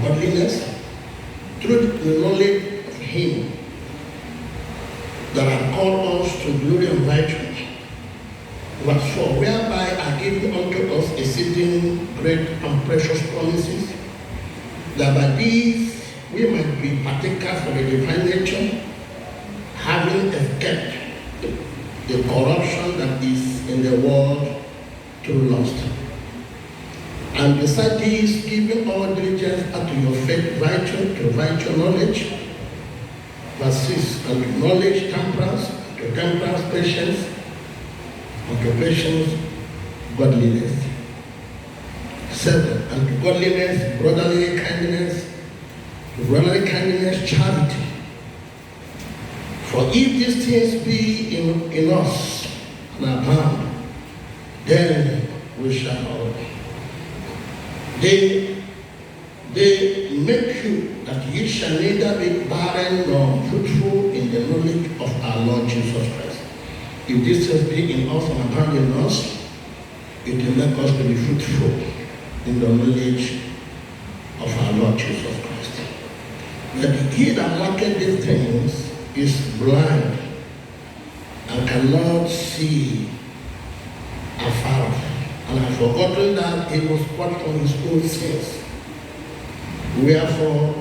godliness, through the knowledge of Him that hath called us to glory and righteousness. Verse 4, whereby are given unto us exceeding great and precious promises, that by these we might be partakers of the divine nature, having escaped the corruption that is in the world through lust. And beside this, giving all diligence unto your faith righteous, to righteous knowledge. Verse 6, and to knowledge temperance, to temperance patience, and to patience godliness. 7, and to godliness brotherly kindness, to brotherly kindness charity. For if these things be in us and abound, then we shall. They make you that ye shall neither be barren nor fruitful in the knowledge of our Lord Jesus Christ. If this things be in us and abound in us, it will make us to be fruitful in the knowledge of our Lord Jesus Christ. But he that lacketh these things is blind and cannot see afar off, and has forgotten that he was bought from his own sins. Wherefore,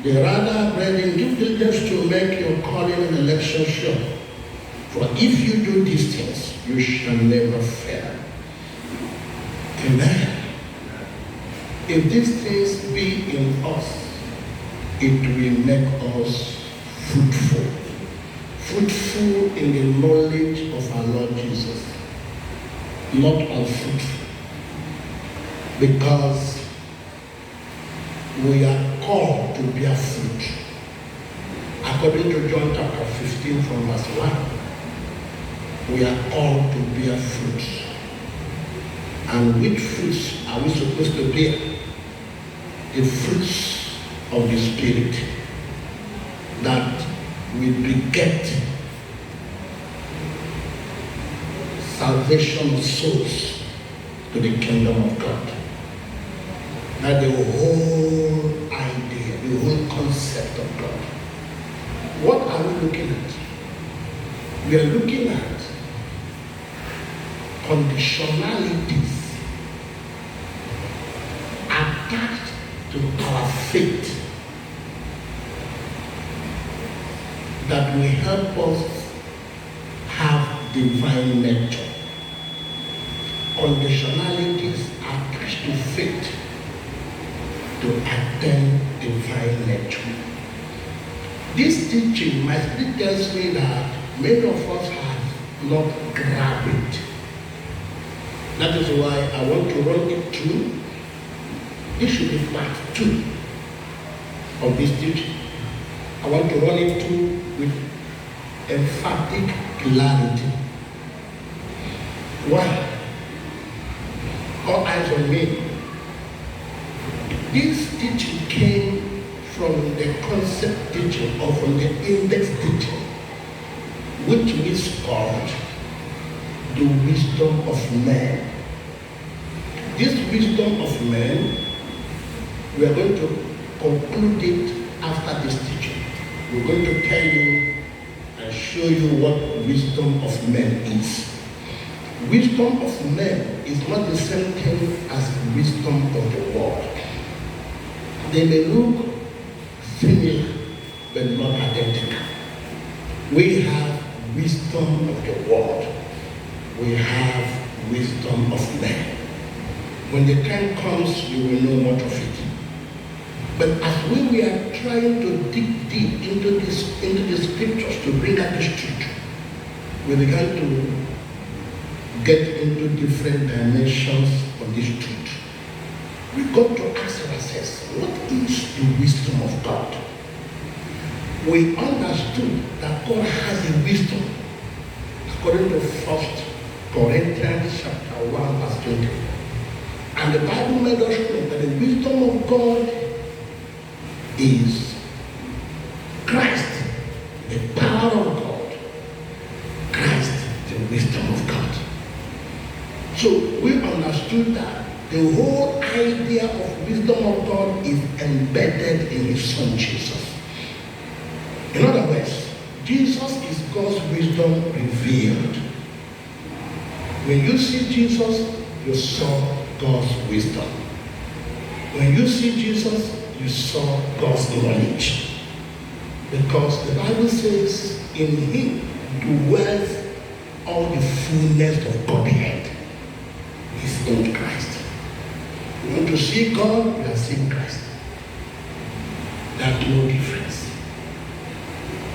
the rather, brethren, give diligence to make your calling and election sure. For if you do these things, you shall never fail. Amen. If these things be in us, it will make us fruitful. Fruitful in the knowledge of our Lord Jesus. Not unfruitful. Because we are called to bear fruit. According to John chapter 15 from verse 1, we are called to bear fruit. And which fruits are we supposed to bear? The fruits of the Spirit that will beget salvation of souls to the kingdom of God. That's the whole idea, the whole concept of God. What are we looking at? We are looking at conditionalities attached to our faith that will help us have divine nature. Conditionalities attached to faith to attain divine nature. This teaching, my spirit tells me that many of us have not grabbed it. That is why I want to run it through. This should be part 2 of this teaching. I want to run it through with emphatic clarity. Why? All eyes on me. This teaching came from the concept teaching or from the index teaching, which is called the wisdom of man. This wisdom of man, we are going to conclude it after this teaching. We're going to tell you and show you what wisdom of man is. Wisdom of man is not the same thing as wisdom of the world. They may look similar, but not identical. We have wisdom of the world. We have wisdom of man. When the time comes, you will know much of it. But as we are trying to dig deep into the scriptures to bring out this truth, we began to get into different dimensions of this truth. We got to ask ourselves, what is the wisdom of God? We understood that God has a wisdom according to 1 Corinthians chapter 1 verse 20. And the Bible made us know that the wisdom of God is Christ, the power of God. Christ, the wisdom of God. So we understood that the whole idea of wisdom of God is embedded in his son Jesus. In other words, Jesus is God's wisdom revealed. When you see Jesus, you saw God's wisdom. When you see Jesus, you saw God's knowledge. Because the Bible says, in him dwells all the fullness of Godhead. Is in Christ. You want to see God, you have seen Christ. There's no difference.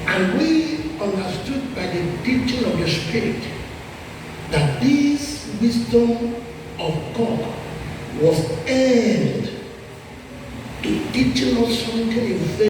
And we understood by the teaching of the Spirit that this wisdom of God was aimed to teach us something